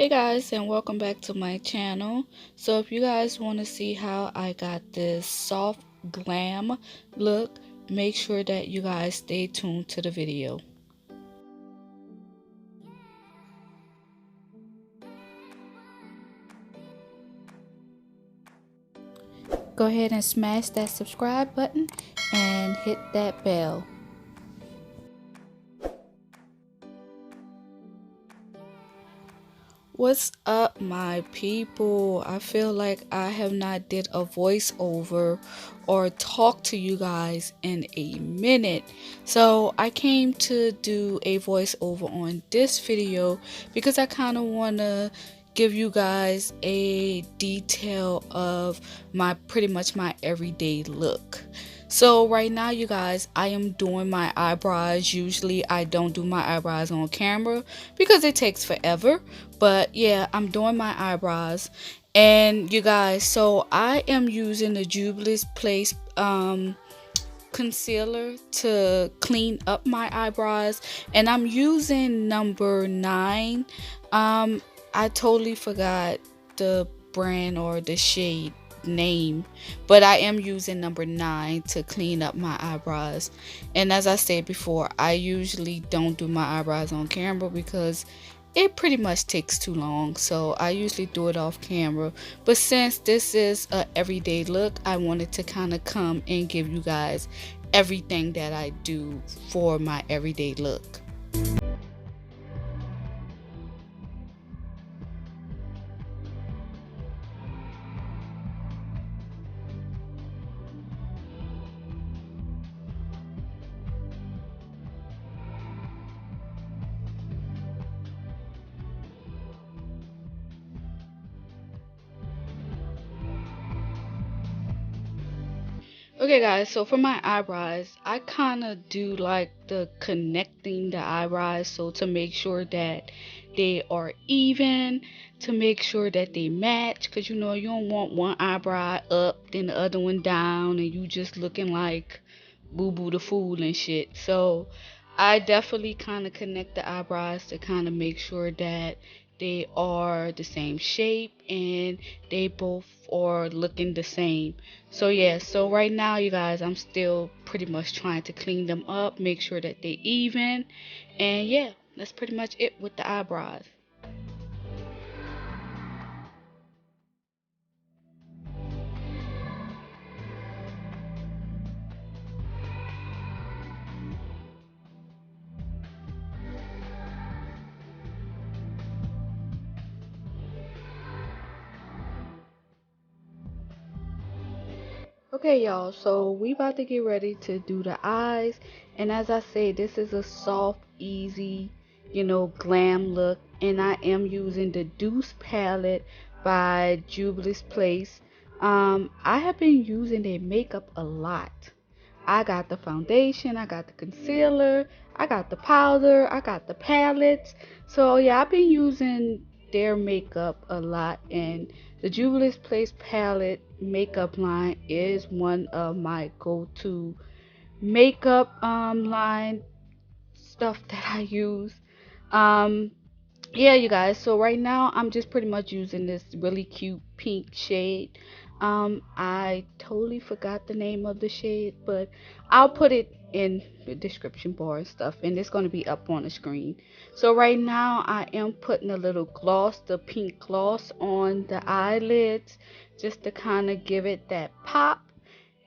Hey guys, and welcome back to my channel. So if you guys want to see how I got this soft glam look, make sure that you guys stay tuned to the video. Go ahead and smash that subscribe button and hit that bell. What's up, my people? I feel like I have not did a voiceover or talk to you guys in a minute, so I came to do a voiceover on this video because I kind of want to give you guys a detail of my pretty much my everyday look. So right now, you guys, I am doing my eyebrows. Usually I don't do my eyebrows on camera because it takes forever, but yeah, I'm doing my eyebrows. And you guys, so I am using the Jubilee Place concealer to clean up my eyebrows, and I'm using number 9. I totally forgot the brand or the shade name, but I am using number 9 to clean up my eyebrows. And as I said before, I usually don't do my eyebrows on camera because it pretty much takes too long, so I usually do it off camera. But since this is a everyday look, I wanted to kind of come and give you guys everything that I do for my everyday look. Okay guys, so for my eyebrows, I kind of do like the connecting the eyebrows, so to make sure that they are even, to make sure that they match, because you know you don't want one eyebrow up then the other one down and you just looking like Boo Boo the Fool and shit. So I definitely kind of connect the eyebrows to kind of make sure that they are the same shape and they both are looking the same. So yeah, so right now, you guys, I'm still pretty much trying to clean them up, make sure that they even, and yeah, that's pretty much it with the eyebrows. Okay, y'all, so we about to get ready to do the eyes, and as I say, this is a soft, easy, glam look, and I am using the Deuce palette by Jubilee's Place. I have been using their makeup a lot. I got the foundation, I got the concealer, I got the powder, I got the palettes. So yeah, I've been using their makeup a lot, and the Jubilee's Place palette makeup line is one of my go-to makeup line stuff that I use. Um yeah, you guys, so right now I'm just pretty much using this really cute pink shade. I totally forgot the name of the shade, but I'll put it in the description bar and stuff, and it's going to be up on the screen. So right now I am putting a little gloss, the pink gloss, on the eyelids just to kind of give it that pop.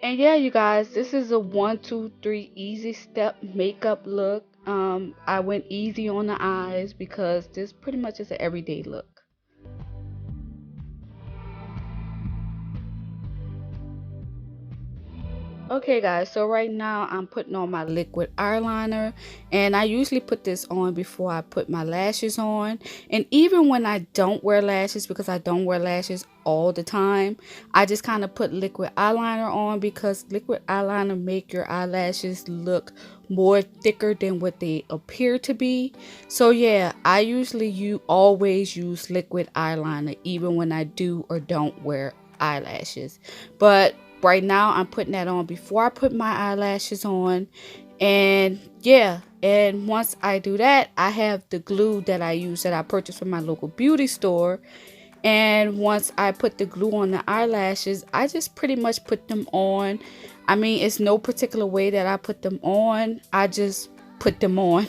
And yeah, you guys, this is a 1, 2, 3 easy step makeup look. I went easy on the eyes because this pretty much is an everyday look. Okay guys, so right now I'm putting on my liquid eyeliner, and I usually put this on before I put my lashes on. And even when I don't wear lashes, because I don't wear lashes all the time, I just kind of put liquid eyeliner on because liquid eyeliner make your eyelashes look more thicker than what they appear to be. So yeah, I usually always use liquid eyeliner even when I do or don't wear eyelashes. But right now I'm putting that on before I put my eyelashes on. And yeah, and once I do that, I have the glue that I use that I purchased from my local beauty store. And once I put the glue on the eyelashes, I just pretty much put them on. I mean, it's no particular way that I put them on. I just put them on.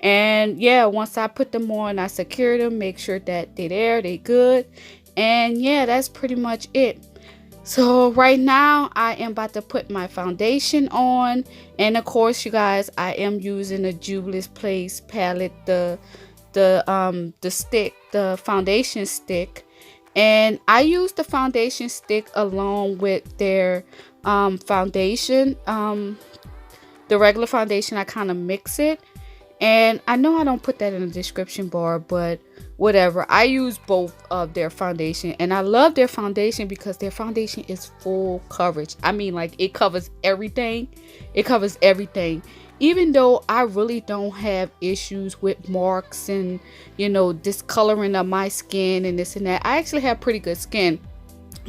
And yeah, once I put them on, I secure them, make sure that they're there, they good. And yeah, that's pretty much it. So right now I am about to put my foundation on, and of course you guys, I am using the Juvia's Place palette, the stick, the foundation stick. And I use the foundation stick along with their foundation, the regular foundation. I kind of mix it, and I know I don't put that in the description bar, but whatever. I use both of their foundation, and I love their foundation because their foundation is full coverage. I mean, like, it covers everything. It covers everything. Even though I really don't have issues with marks and, discoloring of my skin and this and that. I actually have pretty good skin.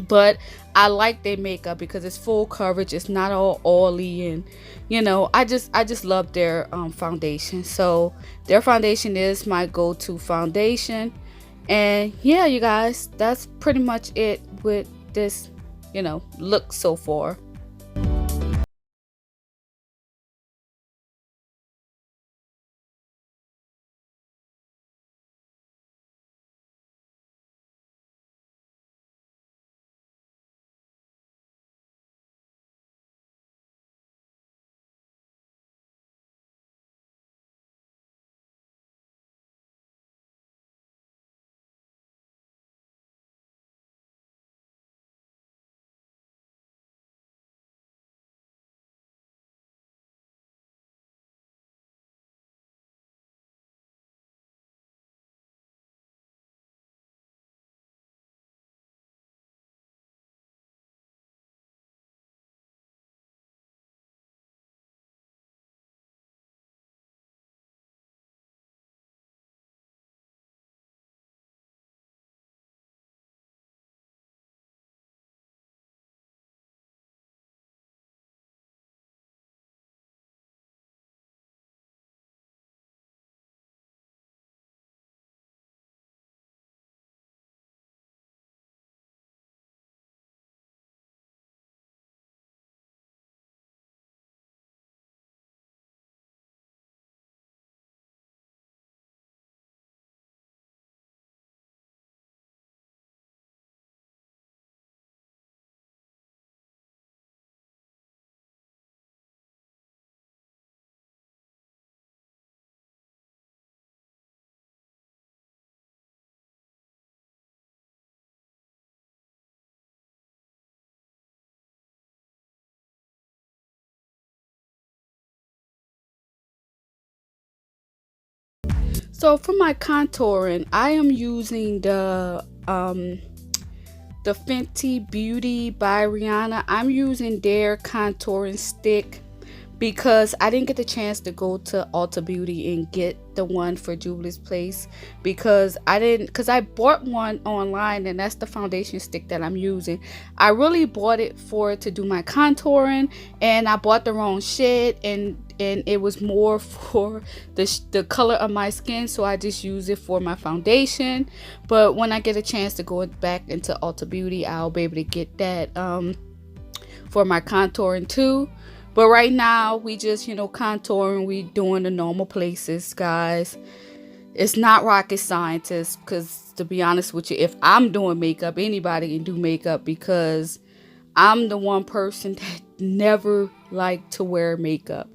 But I like their makeup because it's full coverage. It's not all oily, and I just love their foundation. So their foundation is my go-to foundation. And yeah, you guys, that's pretty much it with this look so far. So for my contouring, I am using the Fenty Beauty by Rihanna. I'm using their contouring stick because I didn't get the chance to go to Ulta Beauty and get the one for Juvia's Place because I bought one online, and that's the foundation stick that I'm using. I really bought it to do my contouring, and I bought the wrong shit, and it was more for the color of my skin, so I just use it for my foundation. But when I get a chance to go back into Ulta Beauty, I'll be able to get that for my contouring too. But right now, we just, contouring. We doing the normal places, guys. It's not rocket scientist, because to be honest with you, if I'm doing makeup, anybody can do makeup, because I'm the one person that never liked to wear makeup.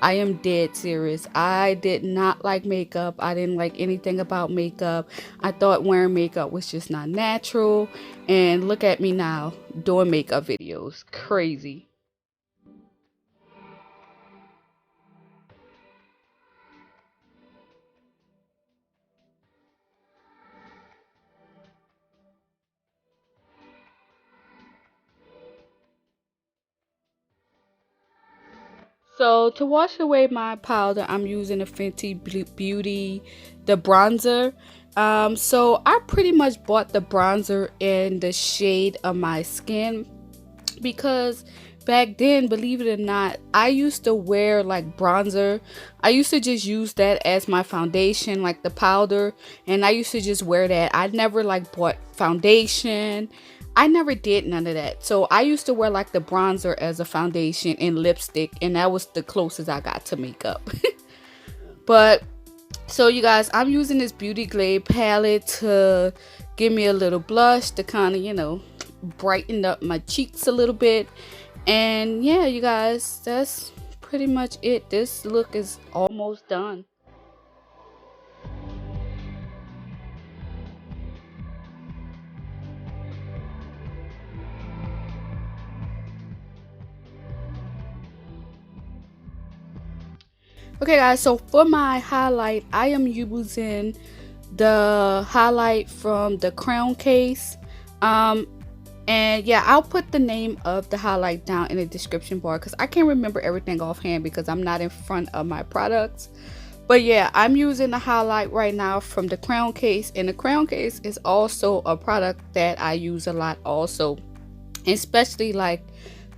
I am dead serious. I did not like makeup. I didn't like anything about makeup. I thought wearing makeup was just not natural. And look at me now, doing makeup videos. Crazy. So to wash away my powder, I'm using a Fenty Beauty, the bronzer. So I pretty much bought the bronzer in the shade of my skin, because back then, believe it or not, I used to wear like bronzer. I used to just use that as my foundation, like the powder, and I used to just wear that. I never like bought foundation. I never did none of that. So I used to wear like the bronzer as a foundation and lipstick, and that was the closest I got to makeup. But so you guys, I'm using this Beauty Glade palette to give me a little blush to kind of, brighten up my cheeks a little bit. And yeah, you guys, that's pretty much it. This look is almost done. Okay guys, so for my highlight, I am using the highlight from the Crown Case. And yeah, I'll put the name of the highlight down in the description bar because I can't remember everything offhand because I'm not in front of my products. But yeah, I'm using the highlight right now from the Crown Case, and the Crown Case is also a product that I use a lot also, especially like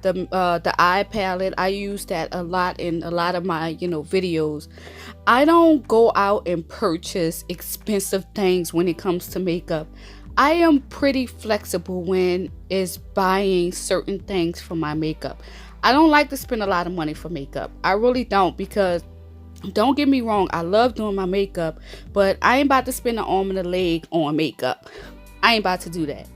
the eye palette. I use that a lot in a lot of my videos. I don't go out and purchase expensive things when it comes to makeup. I am pretty flexible when it's buying certain things for my makeup. I don't like to spend a lot of money for makeup. I really don't, because don't get me wrong, I love doing my makeup, but I ain't about to spend an arm and a leg on makeup. I ain't about to do that.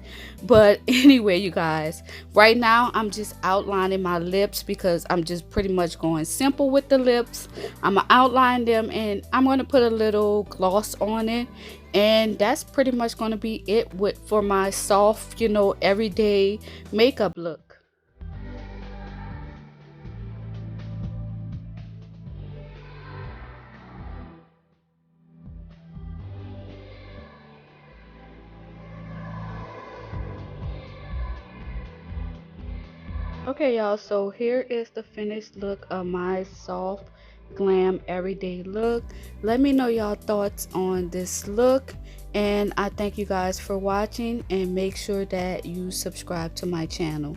But anyway, you guys, right now I'm just outlining my lips because I'm just pretty much going simple with the lips. I'm gonna outline them and I'm gonna put a little gloss on it, and that's pretty much gonna be it for my soft, everyday makeup look. Okay, y'all, so here is the finished look of my soft glam everyday look. Let me know y'all thoughts on this look, and I thank you guys for watching, and make sure that you subscribe to my channel.